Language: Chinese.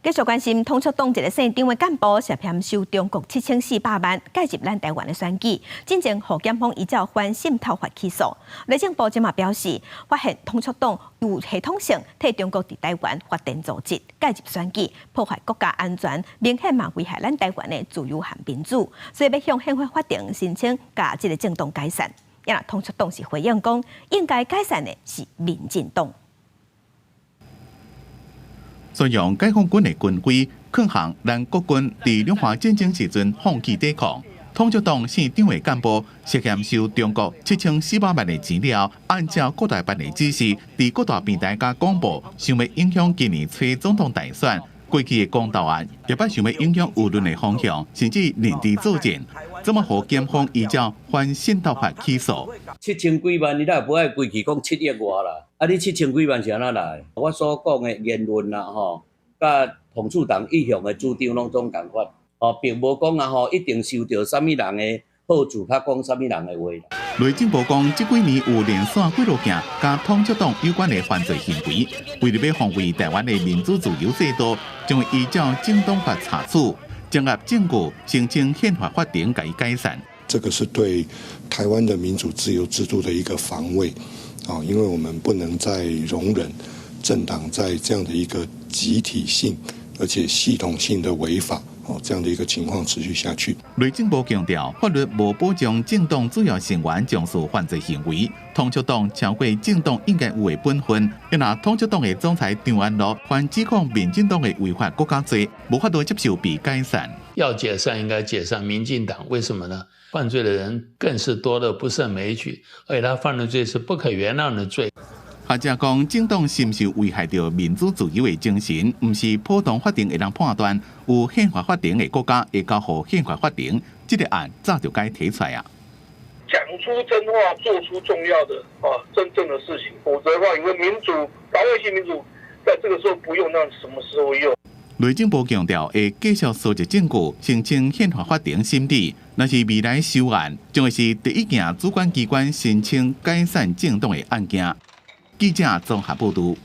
继续关心，通促党一个省长的干部涉嫌收中国7400万介入咱台湾的选举，进前何检方依照反渗透法起诉。内政部今嘛表示，发现通促党有系统性替中国伫台湾发展组织介入选举，破坏国家安全，明显嘛危害咱台湾的自由和民主，所以要向宪法法庭申请甲这个政党解散。也通促党是回应讲，应该解散的是民进党。使用解放军的军规，抗衡咱国军伫两岸战争时阵放弃抵抗。通促党县长的干部涉嫌收中国7400万的钱了，按照各大办的指示，伫各大平台甲广播，想要影响今年初总统大选。过去的公投案也捌想要影响舆论的方向，甚至认知作战，怎么互检方依照反渗透法起诉？7000几万，你哪不爱规矩讲7亿外啦？啊，你7000几万是安怎来？我所讲的言论啦，甲统促党意向的主张拢总共款，并无讲啊，一定受到啥物人的好处，较讲啥物人的话。内政部讲，这几年有连续几路件甲通促党有关的犯罪行为，为了要防卫台湾的民主自由制度，将会依照政党法查处，掌握证据，申请宪法法庭予以解散。这个是对台湾的民主自由制度的一个防卫，因为我们不能再容忍政党在这样的一个集体性而且系统性的违法。这样的一个情况持续下去。内政部强调，法律无保障政党主要成员从事犯罪行为，通促党超过政党应该有的本分。因为通促党的总裁张安乐还指控民进党的违法国家罪，无法度接受被解散。要解散应该解散民进党，为什么呢？犯罪的人更是多得不胜枚举，而且他犯的罪是不可原谅的罪。学者讲，政党是不是危害到民主自由的精神，不是普通法庭会当判断，有宪法法庭的国家会交予宪法法庭，这个案早就该提出来啊。讲出真话，做出重要的真正的事情，否则的话，因为民主保卫性民主，在这个时候不用，那什么时候用？内政部强调，会继续搜集证据，申请宪法法庭审理。若是未来收案，将会是第一件主管机关申请解散政党的案件。记者综合报道。